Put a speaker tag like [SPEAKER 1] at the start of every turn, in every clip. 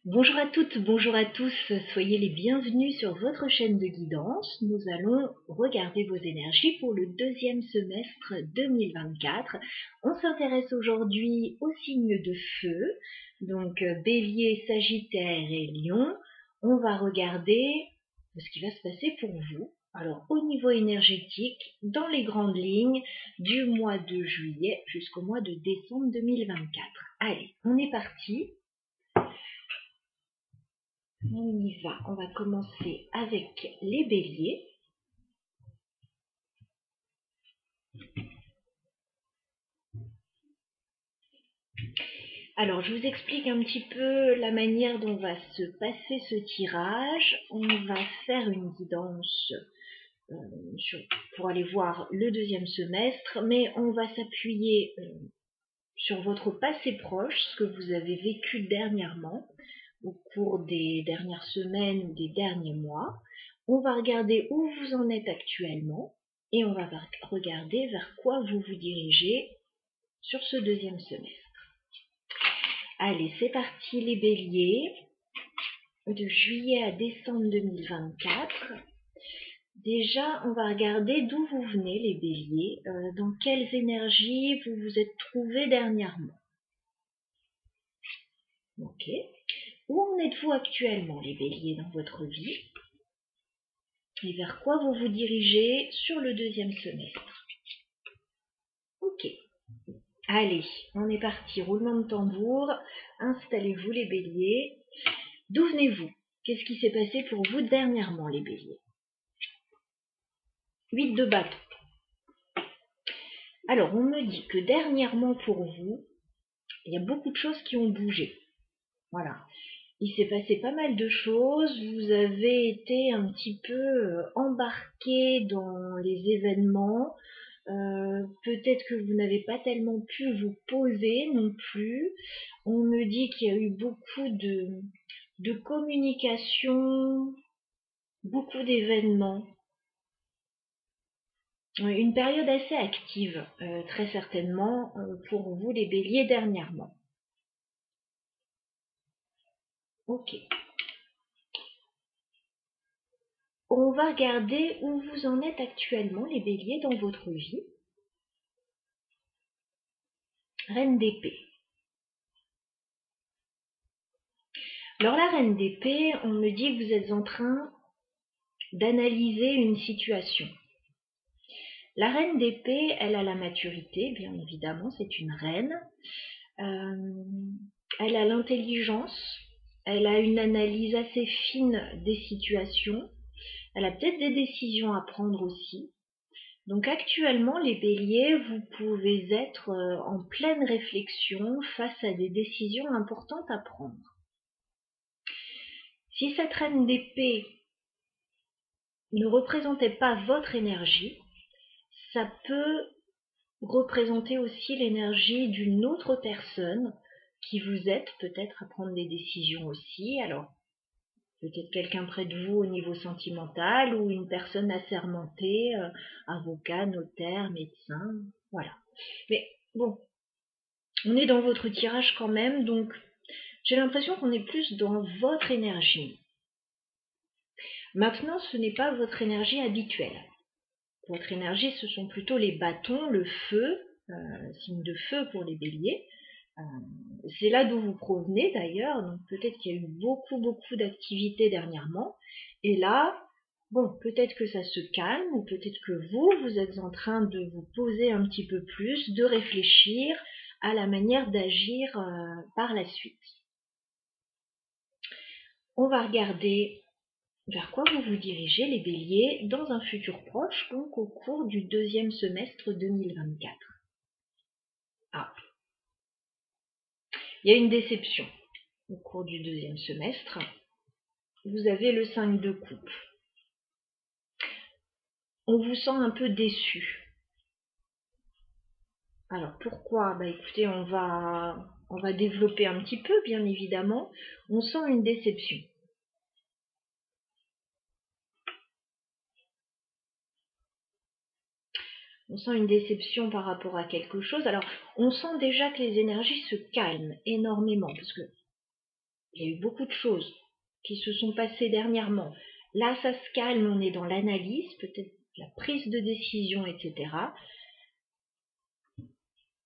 [SPEAKER 1] Bonjour à toutes, bonjour à tous, soyez les bienvenus sur votre chaîne de guidance. Nous allons regarder vos énergies pour le deuxième semestre 2024. On s'intéresse aujourd'hui aux signes de feu, donc Bélier, Sagittaire et Lion. On va regarder ce qui va se passer pour vous. Alors au niveau énergétique, dans les grandes lignes, du mois de juillet jusqu'au mois de décembre 2024. Allez, on est parti. On y va, on va commencer avec les béliers. Alors, je vous explique un petit peu la manière dont va se passer ce tirage. On va faire une guidance pour aller voir le deuxième semestre, mais on va s'appuyer sur votre passé proche, ce que vous avez vécu dernièrement, au cours des dernières semaines ou des derniers mois. On va regarder où vous en êtes actuellement et on va regarder vers quoi vous vous dirigez sur ce deuxième semestre. Allez, c'est parti les béliers, de juillet à décembre 2024. Déjà, on va regarder d'où vous venez les béliers, dans quelles énergies vous vous êtes trouvés dernièrement. Ok. Où en êtes-vous actuellement, les béliers, dans votre vie? Et vers quoi vous vous dirigez sur le deuxième semestre? Ok. Allez, on est parti. Roulement de tambour. Installez-vous, les béliers. D'où venez-vous? Qu'est-ce qui s'est passé pour vous dernièrement, les béliers? 8 de bâton. Alors, on me dit que dernièrement, pour vous, il y a beaucoup de choses qui ont bougé. Voilà. Il s'est passé pas mal de choses, vous avez été un petit peu embarqué dans les événements, peut-être que vous n'avez pas tellement pu vous poser non plus. On me dit qu'il y a eu beaucoup de communication, beaucoup d'événements. Une période assez active, très certainement, pour vous les béliers dernièrement. Ok. On va regarder où vous en êtes actuellement, les béliers, dans votre vie. Reine d'épée. Alors la reine d'épée, on me dit que vous êtes en train d'analyser une situation. La reine d'épée, elle a la maturité, bien évidemment, c'est une reine. Elle a l'intelligence, elle a une analyse assez fine des situations. Elle a peut-être des décisions à prendre aussi. Donc actuellement, les béliers, vous pouvez être en pleine réflexion face à des décisions importantes à prendre. Si cette reine d'épée ne représentait pas votre énergie, ça peut représenter aussi l'énergie d'une autre personne qui vous aide peut-être à prendre des décisions aussi. Alors, peut-être quelqu'un près de vous au niveau sentimental ou une personne assermentée, avocat, notaire, médecin, voilà. Mais bon, on est dans votre tirage quand même, donc j'ai l'impression qu'on est plus dans votre énergie. Maintenant, ce n'est pas votre énergie habituelle. Votre énergie, ce sont plutôt les bâtons, le feu, signe de feu pour les béliers. C'est là d'où vous provenez d'ailleurs, donc peut-être qu'il y a eu beaucoup d'activités dernièrement. Et là, bon, peut-être que ça se calme, ou peut-être que vous êtes en train de vous poser un petit peu plus, de réfléchir à la manière d'agir par la suite. On va regarder vers quoi vous vous dirigez, les béliers, dans un futur proche, donc au cours du deuxième semestre 2024. Ah, il y a une déception au cours du deuxième semestre. Vous avez le 5 de coupe. On vous sent un peu déçu. Alors pourquoi? Bah écoutez, on va développer un petit peu, bien évidemment. On sent une déception. On sent une déception par rapport à quelque chose. Alors, on sent déjà que les énergies se calment énormément, parce que Il y a eu beaucoup de choses qui se sont passées dernièrement. Là, ça se calme, on est dans l'analyse, peut-être la prise de décision, etc.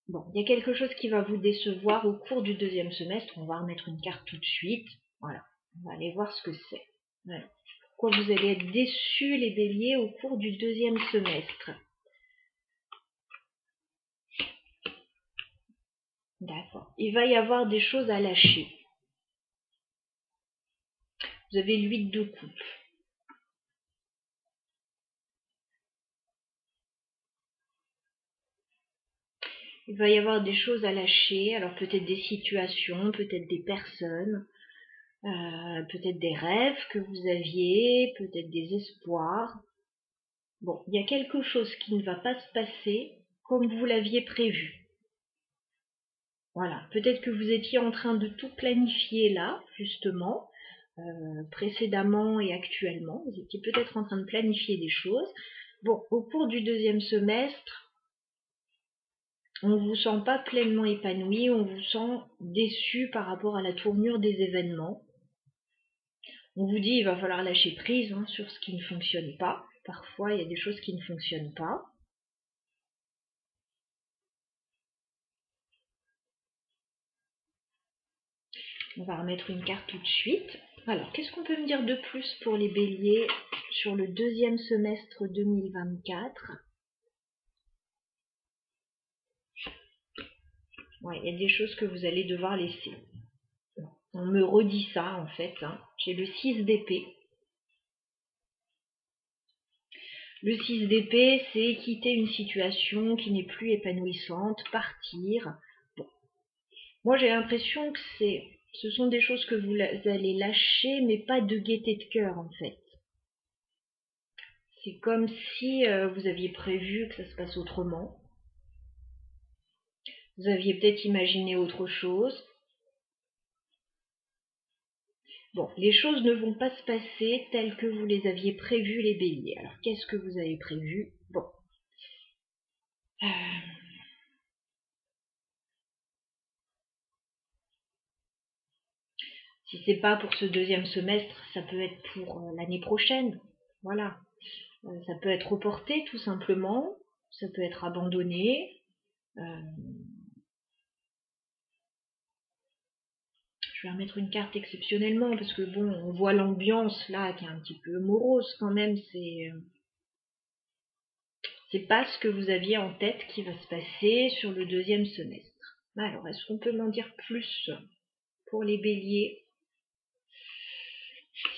[SPEAKER 1] Bon, il y a quelque chose qui va vous décevoir au cours du deuxième semestre. On va remettre une carte tout de suite. Voilà, on va aller voir ce que c'est. Voilà. Pourquoi vous allez être déçus, les béliers, au cours du deuxième semestre? D'accord. Il va y avoir des choses à lâcher. Vous avez l'huile de coupe. Il va y avoir des choses à lâcher, alors peut-être des situations, peut-être des personnes, peut-être des rêves que vous aviez, peut-être des espoirs. Bon, il y a quelque chose qui ne va pas se passer comme vous l'aviez prévu. Voilà, peut-être que vous étiez en train de tout planifier là, justement, précédemment et actuellement. Vous étiez peut-être en train de planifier des choses. Bon, au cours du deuxième semestre, on ne vous sent pas pleinement épanoui, on vous sent déçu par rapport à la tournure des événements. On vous dit il va falloir lâcher prise sur ce qui ne fonctionne pas. Parfois, il y a des choses qui ne fonctionnent pas. On va remettre une carte tout de suite. Alors, qu'est-ce qu'on peut me dire de plus pour les béliers sur le deuxième semestre 2024 ? Ouais, il y a des choses que vous allez devoir laisser. On me redit ça, en fait. J'ai le 6 d'épée. Le 6 d'épée, c'est quitter une situation qui n'est plus épanouissante, partir. Bon. Moi, j'ai l'impression que ce sont des choses que vous allez lâcher, mais pas de gaieté de cœur, en fait. C'est comme si vous aviez prévu que ça se passe autrement. Vous aviez peut-être imaginé autre chose. Bon, les choses ne vont pas se passer telles que vous les aviez prévues, les béliers. Alors, qu'est-ce que vous avez prévu? Bon. Si c'est pas pour ce deuxième semestre, ça peut être pour l'année prochaine. Voilà. Ça peut être reporté, tout simplement. Ça peut être abandonné. Je vais remettre une carte exceptionnellement, parce que bon, on voit l'ambiance là qui est un petit peu morose quand même. C'est pas ce que vous aviez en tête qui va se passer sur le deuxième semestre. Alors, est-ce qu'on peut m'en dire plus pour les béliers,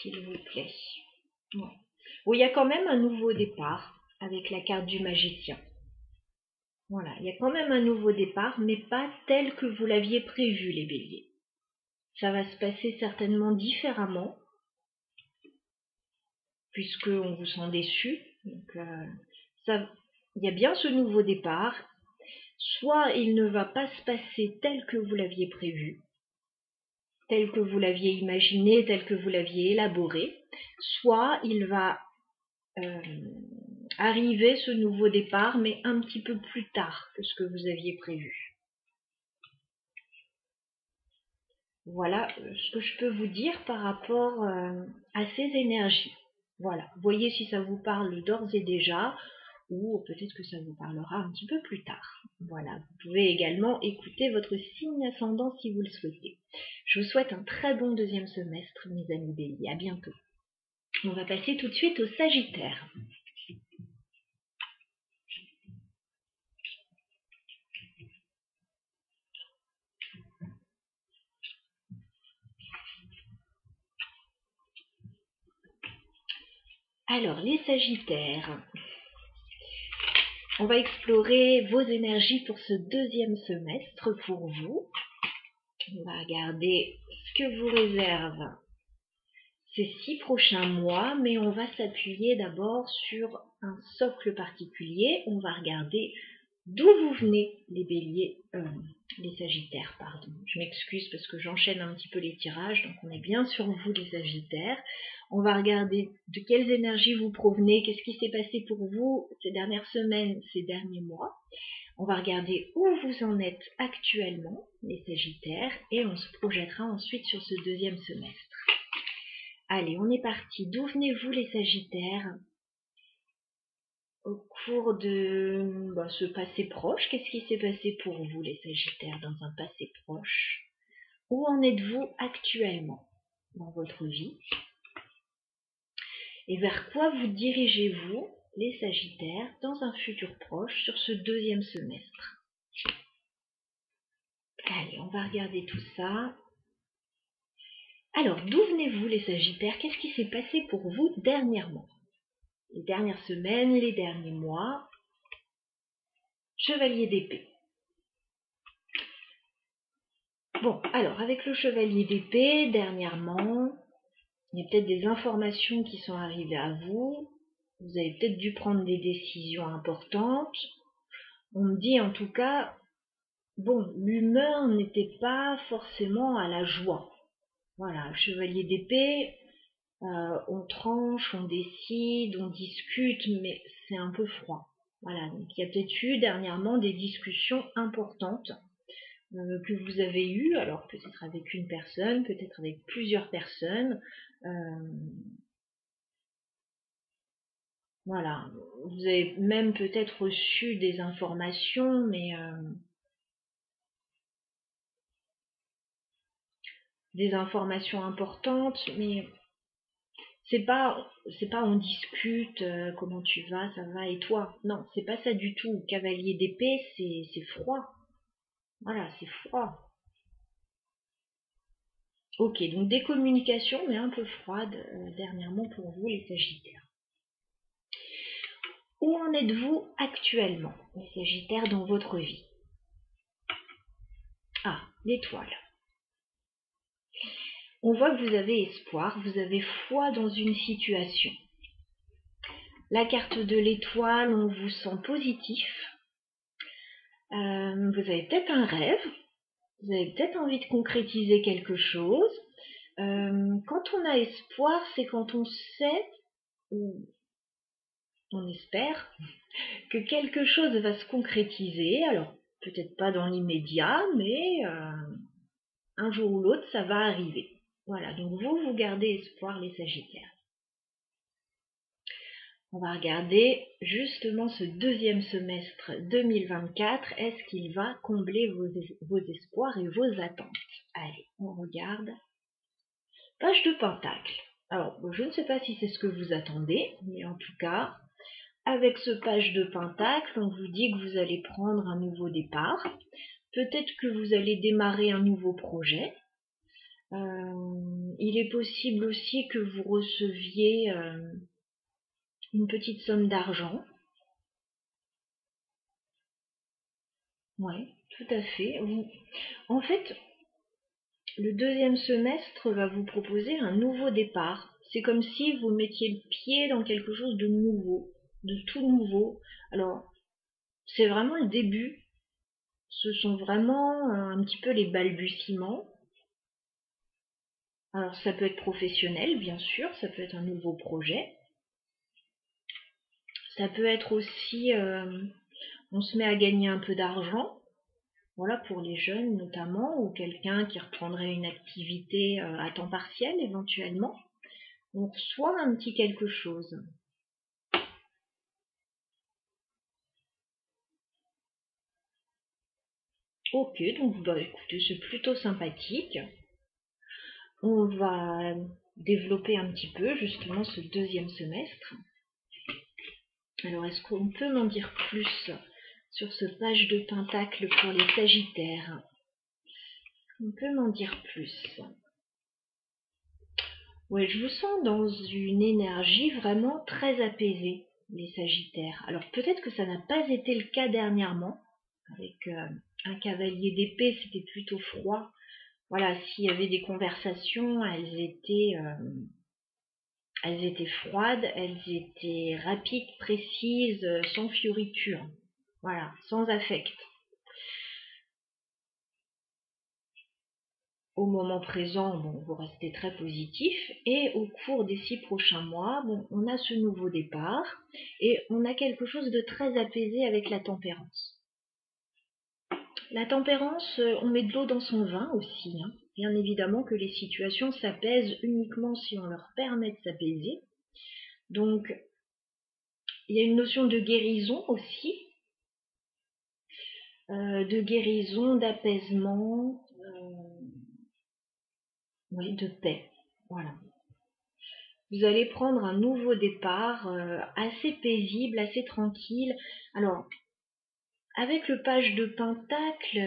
[SPEAKER 1] s'il vous plaît? Ouais. Bon, il y a quand même un nouveau départ avec la carte du magicien. Voilà, il y a quand même un nouveau départ, mais pas tel que vous l'aviez prévu, les béliers. Ça va se passer certainement différemment, puisqu'on vous sent déçu. Donc, il y a bien ce nouveau départ. Soit il ne va pas se passer tel que vous l'aviez prévu, tel que vous l'aviez imaginé, tel que vous l'aviez élaboré, soit il va arriver ce nouveau départ, mais un petit peu plus tard que ce que vous aviez prévu. Voilà ce que je peux vous dire par rapport à ces énergies. Voilà, voyez si ça vous parle d'ores et déjà, ou peut-être que ça vous parlera un petit peu plus tard. Voilà, vous pouvez également écouter votre signe ascendant si vous le souhaitez. Je vous souhaite un très bon deuxième semestre, mes amis béliers. À bientôt. On va passer tout de suite au Sagittaire. Alors, les Sagittaires, on va explorer vos énergies pour ce deuxième semestre pour vous. On va regarder ce que vous réserve ces 6 prochains mois, mais on va s'appuyer d'abord sur un socle particulier. On va regarder d'où vous venez, les béliers, les sagittaires, pardon. Je m'excuse parce que j'enchaîne un petit peu les tirages, donc on est bien sur vous, les sagittaires. On va regarder de quelles énergies vous provenez, qu'est-ce qui s'est passé pour vous ces dernières semaines, ces derniers mois. On va regarder où vous en êtes actuellement, les Sagittaires, et on se projettera ensuite sur ce deuxième semestre. Allez, on est parti. D'où venez-vous, les Sagittaires? Au cours de ce passé proche, qu'est-ce qui s'est passé pour vous, les Sagittaires, dans un passé proche? Où en êtes-vous actuellement dans votre vie? Et vers quoi vous dirigez-vous, les Sagittaires, dans un futur proche sur ce deuxième semestre? Allez, on va regarder tout ça. Alors, d'où venez-vous, les Sagittaires? Qu'est-ce qui s'est passé pour vous dernièrement? Les dernières semaines, les derniers mois? Chevalier d'épée. Bon, alors, avec le chevalier d'épée, dernièrement, il y a peut-être des informations qui sont arrivées à vous. Vous avez peut-être dû prendre des décisions importantes. On me dit en tout cas, bon, l'humeur n'était pas forcément à la joie. Voilà, le chevalier d'épée, on tranche, on décide, on discute, mais c'est un peu froid. Voilà, donc il y a peut-être eu dernièrement des discussions importantes que vous avez eues, alors peut-être avec une personne, peut-être avec plusieurs personnes. Voilà, vous avez même peut-être reçu des informations, mais des informations importantes, mais c'est pas on discute, comment tu vas, ça va et toi. Non, c'est pas ça du tout. Cavalier d'épée, c'est froid. Voilà, c'est froid. Ok, donc des communications, mais un peu froides dernièrement pour vous, les Sagittaires. Où en êtes-vous actuellement, les Sagittaires, dans votre vie? Ah, l'étoile. On voit que vous avez espoir, vous avez foi dans une situation. La carte de l'étoile, on vous sent positif. Vous avez peut-être un rêve, vous avez peut-être envie de concrétiser quelque chose. Quand on a espoir, c'est quand on sait, ou on espère, que quelque chose va se concrétiser. Alors, peut-être pas dans l'immédiat, mais un jour ou l'autre, ça va arriver. Voilà, donc vous gardez espoir, les Sagittaires. On va regarder justement ce deuxième semestre 2024. Est-ce qu'il va combler vos espoirs et vos attentes? Allez, on regarde. Page de Pentacle. Alors, je ne sais pas si c'est ce que vous attendez, mais en tout cas, avec ce page de Pentacle, on vous dit que vous allez prendre un nouveau départ. Peut-être que vous allez démarrer un nouveau projet. Il est possible aussi que vous receviez une petite somme d'argent. Oui, tout à fait. En fait, le deuxième semestre va vous proposer un nouveau départ. C'est comme si vous mettiez le pied dans quelque chose de nouveau, de tout nouveau. Alors, c'est vraiment le début. Ce sont vraiment un petit peu les balbutiements. Alors, ça peut être professionnel, bien sûr, ça peut être un nouveau projet. Ça peut être aussi, on se met à gagner un peu d'argent. Voilà, pour les jeunes notamment, ou quelqu'un qui reprendrait une activité à temps partiel éventuellement. On reçoit un petit quelque chose. Ok, donc écoutez, c'est plutôt sympathique. On va développer un petit peu justement ce deuxième semestre. Alors, est-ce qu'on peut m'en dire plus sur ce page de Pentacle pour les Sagittaires? On peut m'en dire plus. Oui, je vous sens dans une énergie vraiment très apaisée, les Sagittaires. Alors peut-être que ça n'a pas été le cas dernièrement. Avec un cavalier d'épée, c'était plutôt froid. Voilà, s'il y avait des conversations, elles étaient froides, elles étaient rapides, précises, sans fioriture. Voilà, sans affect. Au moment présent, bon, vous restez très positif et au cours des 6 prochains mois, bon, on a ce nouveau départ et on a quelque chose de très apaisé avec la tempérance. La tempérance, on met de l'eau dans son vin aussi, hein. Bien évidemment que les situations s'apaisent uniquement si on leur permet de s'apaiser. Donc, il y a une notion de guérison aussi, d'apaisement, oui, de paix. Voilà. Vous allez prendre un nouveau départ assez paisible, assez tranquille. Alors, avec le page de Pentacle,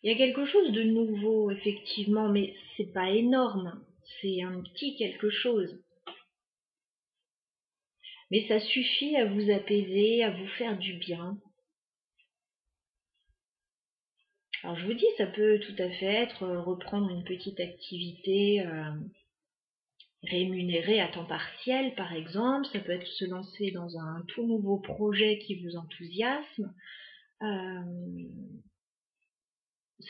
[SPEAKER 1] il y a quelque chose de nouveau, effectivement, mais c'est pas énorme. C'est un petit quelque chose. Mais ça suffit à vous apaiser, à vous faire du bien. Alors je vous dis, ça peut tout à fait être reprendre une petite activité rémunérée à temps partiel, par exemple. Ça peut être se lancer dans un tout nouveau projet qui vous enthousiasme.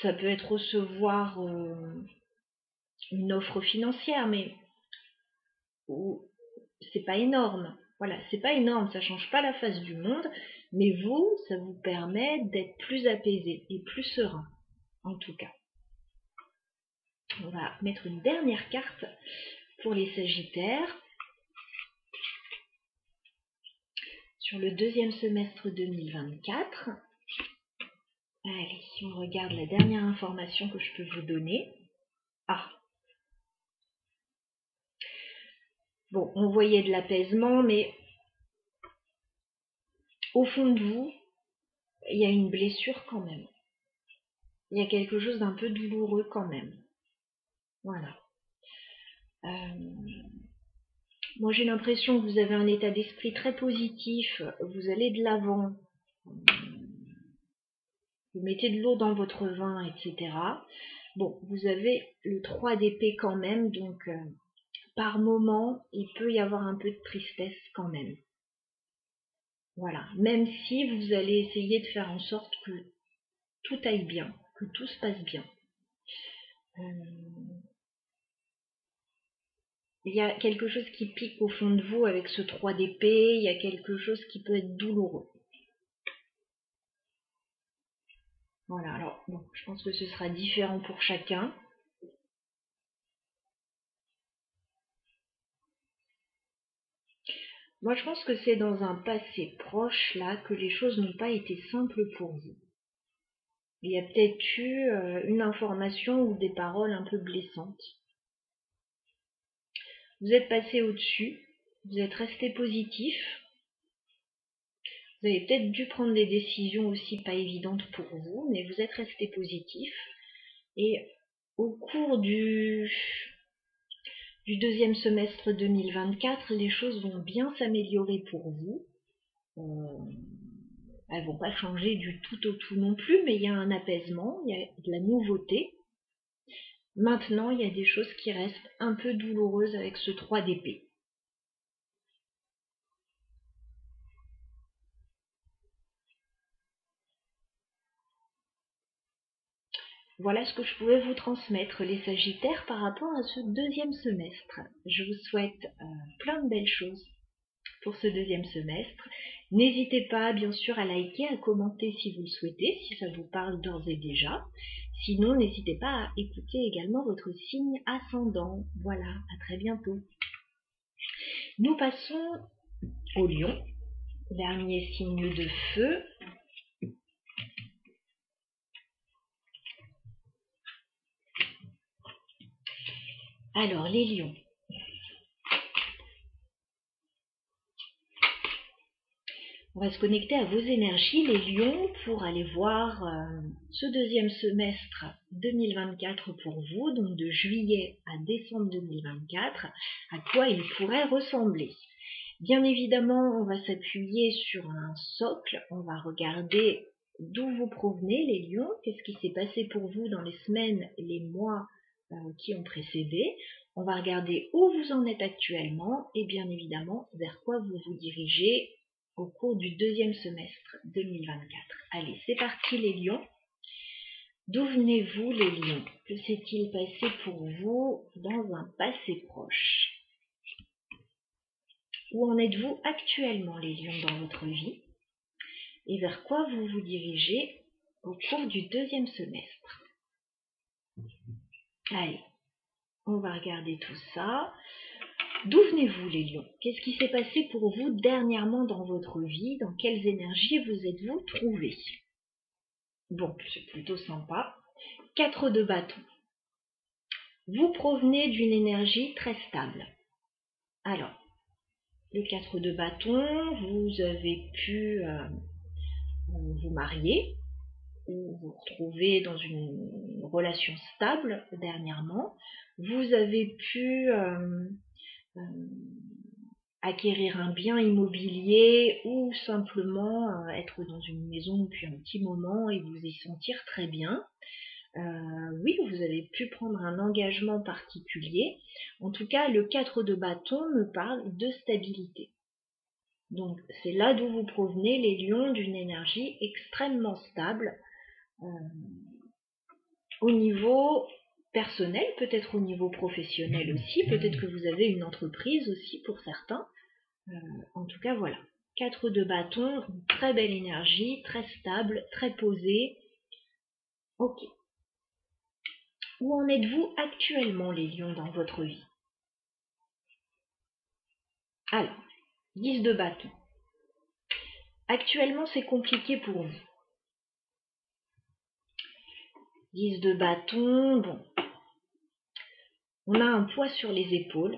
[SPEAKER 1] Ça peut être recevoir une offre financière, mais c'est pas énorme. Voilà, c'est pas énorme, ça change pas la face du monde, mais vous, ça vous permet d'être plus apaisé et plus serein, en tout cas. On va mettre une dernière carte pour les Sagittaires. Sur le deuxième semestre 2024. Allez, on regarde la dernière information que je peux vous donner. Ah, bon, on voyait de l'apaisement, mais au fond de vous, il y a une blessure quand même. Il y a quelque chose d'un peu douloureux quand même. Voilà. Moi, j'ai l'impression que vous avez un état d'esprit très positif. Vous allez de l'avant. Vous mettez de l'eau dans votre vin, etc. Bon, vous avez le 3 d'épée quand même, donc par moment, il peut y avoir un peu de tristesse quand même. Voilà, même si vous allez essayer de faire en sorte que tout aille bien, que tout se passe bien. Il y a quelque chose qui pique au fond de vous avec ce 3 d'épée, il y a quelque chose qui peut être douloureux. Voilà, alors bon, je pense que ce sera différent pour chacun. Moi, je pense que c'est dans un passé proche, là, que les choses n'ont pas été simples pour vous. Il y a peut-être eu une information ou des paroles un peu blessantes. Vous êtes passé au-dessus, vous êtes resté positif. Vous avez peut-être dû prendre des décisions aussi pas évidentes pour vous, mais vous êtes resté positif. Et au cours du deuxième semestre 2024, les choses vont bien s'améliorer pour vous. Elles vont pas changer du tout au tout non plus, mais il y a un apaisement, il y a de la nouveauté. Maintenant, il y a des choses qui restent un peu douloureuses avec ce 3 d'épée. Voilà ce que je pouvais vous transmettre, les Sagittaires, par rapport à ce deuxième semestre. Je vous souhaite plein de belles choses pour ce deuxième semestre. N'hésitez pas, bien sûr, à liker, à commenter si vous le souhaitez, si ça vous parle d'ores et déjà. Sinon, n'hésitez pas à écouter également votre signe ascendant. Voilà, à très bientôt. Nous passons au Lion, dernier signe de feu. Alors, les Lions. On va se connecter à vos énergies, les Lions, pour aller voir ce deuxième semestre 2024 pour vous, donc de juillet à décembre 2024, à quoi il pourrait ressembler. Bien évidemment, on va s'appuyer sur un socle, on va regarder d'où vous provenez, les Lions, qu'est-ce qui s'est passé pour vous dans les semaines et les mois qui ont précédé. On va regarder où vous en êtes actuellement et bien évidemment vers quoi vous vous dirigez au cours du deuxième semestre 2024. Allez, c'est parti les Lions. D'où venez-vous les Lions? Que s'est-il passé pour vous dans un passé proche? Où en êtes-vous actuellement les Lions dans votre vie? et vers quoi vous vous dirigez au cours du deuxième semestre. Allez, on va regarder tout ça. D'où venez-vous les lions? Qu'est-ce qui s'est passé pour vous dernièrement dans votre vie? Dans quelles énergies vous êtes-vous trouvés? Bon, c'est plutôt sympa. 4 de bâton. Vous provenez d'une énergie très stable. Alors, le 4 de bâton, vous avez pu vous marier ou vous retrouver dans une relation stable dernièrement. Vous avez pu acquérir un bien immobilier ou simplement être dans une maison depuis un petit moment et vous y sentir très bien. Oui, vous avez pu prendre un engagement particulier. En tout cas, le 4 de bâton me parle de stabilité. Donc, c'est là d'où vous provenez, les lions, d'une énergie extrêmement stable au niveau personnel, peut-être au niveau professionnel aussi, peut-être que vous avez une entreprise aussi pour certains. En tout cas, voilà. 4 de bâton, une très belle énergie, très stable, très posée. Ok. Où en êtes-vous actuellement, les lions, dans votre vie? Alors, 10 de bâton. Actuellement, c'est compliqué pour vous. 10 de bâton, bon. On a un poids sur les épaules.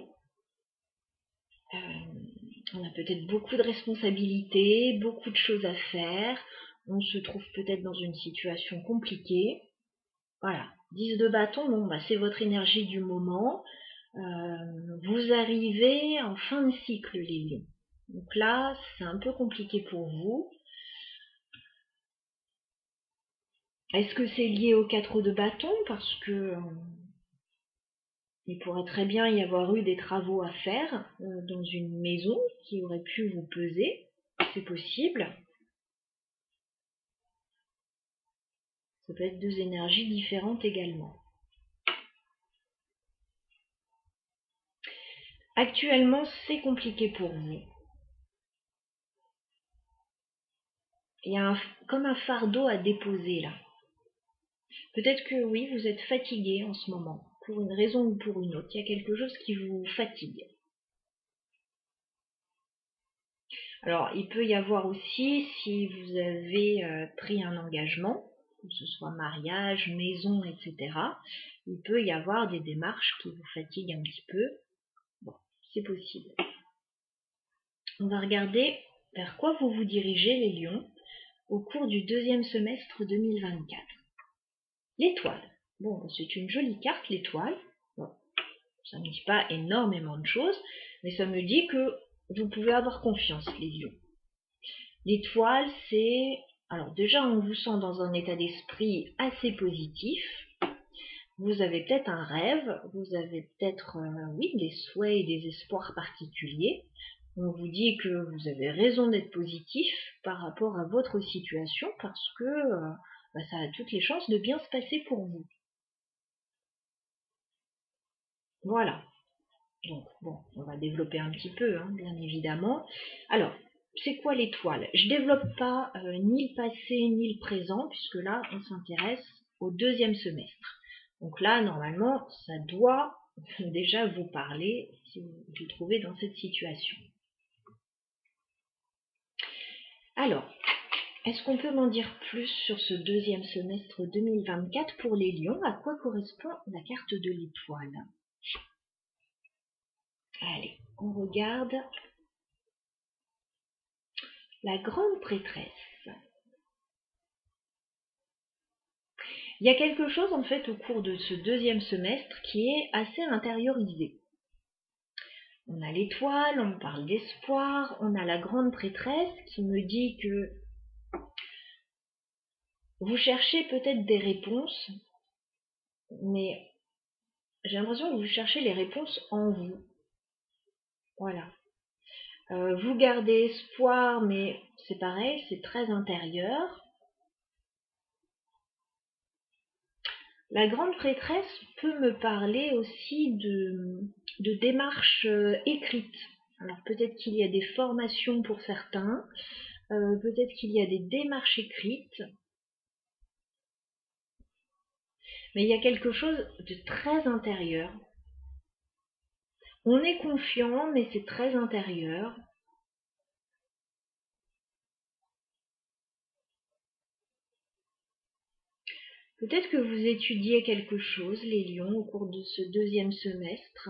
[SPEAKER 1] On a peut-être beaucoup de responsabilités, beaucoup de choses à faire. On se trouve peut-être dans une situation compliquée. Voilà. 10 de bâton, bon, bah, c'est votre énergie du moment. Vous arrivez en fin de cycle, les lions. Donc là, c'est un peu compliqué pour vous. Est-ce que c'est lié au 4 de bâton? Parce que il pourrait très bien y avoir eu des travaux à faire dans une maison qui aurait pu vous peser. C'est possible. Ça peut être 2 énergies différentes également. Actuellement, c'est compliqué pour vous. Il y a comme un fardeau à déposer là. Peut-être que oui, vous êtes fatigué en ce moment, pour une raison ou pour une autre. Il y a quelque chose qui vous fatigue. Alors, il peut y avoir aussi, si vous avez pris un engagement, que ce soit mariage, maison, etc., il peut y avoir des démarches qui vous fatiguent un petit peu. Bon, c'est possible. On va regarder vers quoi vous vous dirigez, les lions, au cours du deuxième semestre 2024. L'étoile. Bon, c'est une jolie carte, l'étoile. Bon, ça ne me dit pas énormément de choses, mais ça me dit que vous pouvez avoir confiance, les lions. L'étoile, c'est... Alors déjà, on vous sent dans un état d'esprit assez positif. Vous avez peut-être un rêve, vous avez peut-être, oui, des souhaits et des espoirs particuliers. On vous dit que vous avez raison d'être positif par rapport à votre situation parce que ça a toutes les chances de bien se passer pour vous. Voilà. Donc, bon, on va développer un petit peu, hein, bien évidemment. Alors, c'est quoi l'étoile? Je développe pas ni le passé ni le présent, puisque là, on s'intéresse au deuxième semestre. Donc là, normalement, ça doit déjà vous parler si vous vous trouvez dans cette situation. Alors, est-ce qu'on peut m'en dire plus sur ce deuxième semestre 2024 pour les lions? À quoi correspond la carte de l'étoile? Allez, on regarde la grande prêtresse. Il y a quelque chose en fait au cours de ce deuxième semestre qui est assez intériorisé. On a l'étoile, on parle d'espoir, on a la grande prêtresse qui me dit que vous cherchez peut-être des réponses, mais j'ai l'impression que vous cherchez les réponses en vous. Voilà. Vous gardez espoir, mais c'est pareil, c'est très intérieur. La grande prêtresse peut me parler aussi de démarches écrites. Alors peut-être qu'il y a des formations pour certains, peut-être qu'il y a des démarches écrites, mais il y a quelque chose de très intérieur. On est confiant, mais c'est très intérieur. Peut-être que vous étudiez quelque chose, les lions, au cours de ce deuxième semestre.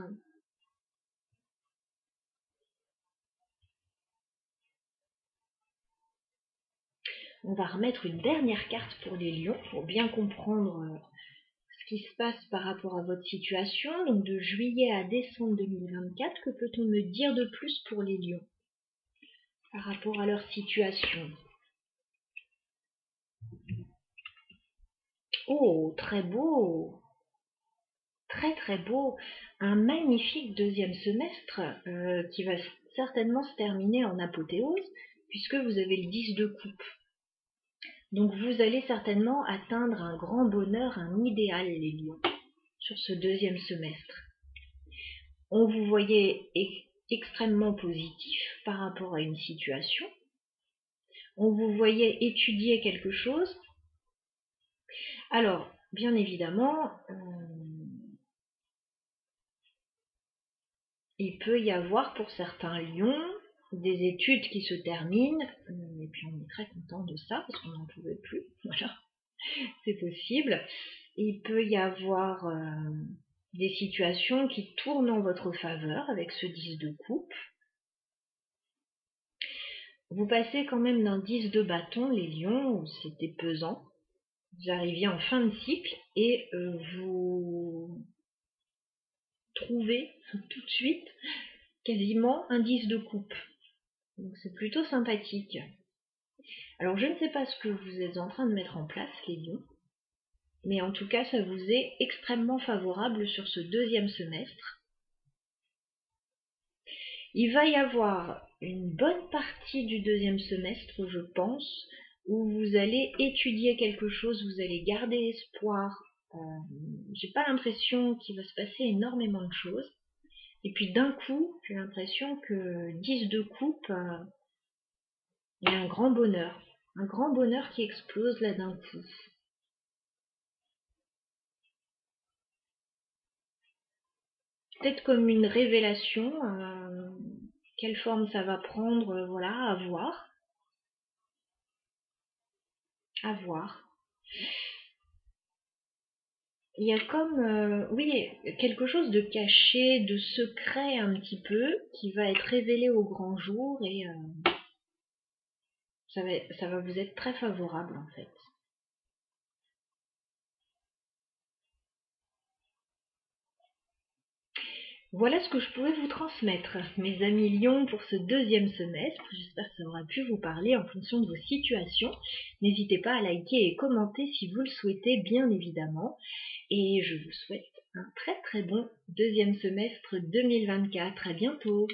[SPEAKER 1] On va remettre une dernière carte pour les lions, pour bien comprendre ce qui se passe par rapport à votre situation. Donc de juillet à décembre 2024, que peut-on me dire de plus pour les lions par rapport à leur situation? Oh, très beau! Très très beau! Un magnifique deuxième semestre qui va certainement se terminer en apothéose, puisque vous avez le 10 de coupe. Donc vous allez certainement atteindre un grand bonheur, un idéal, les lions, sur ce deuxième semestre. On vous voyait extrêmement positif par rapport à une situation. On vous voyait étudier quelque chose. Alors, bien évidemment, il peut y avoir pour certains lions des études qui se terminent, et puis on est très content de ça, parce qu'on n'en pouvait plus, voilà, c'est possible. Il peut y avoir des situations qui tournent en votre faveur avec ce 10 de coupe. Vous passez quand même d'un 10 de bâton, les lions, où c'était pesant. Vous arriviez en fin de cycle et vous trouvez tout de suite quasiment un 10 de coupe. Donc c'est plutôt sympathique. Alors je ne sais pas ce que vous êtes en train de mettre en place, les lions, mais en tout cas ça vous est extrêmement favorable sur ce deuxième semestre. Il va y avoir une bonne partie du deuxième semestre, je pense, où vous allez étudier quelque chose, vous allez garder espoir. J'ai pas l'impression qu'il va se passer énormément de choses. Et puis d'un coup, j'ai l'impression que 10 de coupe, il y a un grand bonheur qui explose là d'un coup. Peut-être comme une révélation, quelle forme ça va prendre, voilà, à voir. À voir. Il y a comme, oui, quelque chose de caché, de secret un petit peu, qui va être révélé au grand jour et ça va vous être très favorable en fait. Voilà ce que je pouvais vous transmettre, mes amis lions, pour ce deuxième semestre. J'espère que ça aura pu vous parler en fonction de vos situations. N'hésitez pas à liker et commenter si vous le souhaitez, bien évidemment. Et je vous souhaite un très très bon deuxième semestre 2024. À bientôt!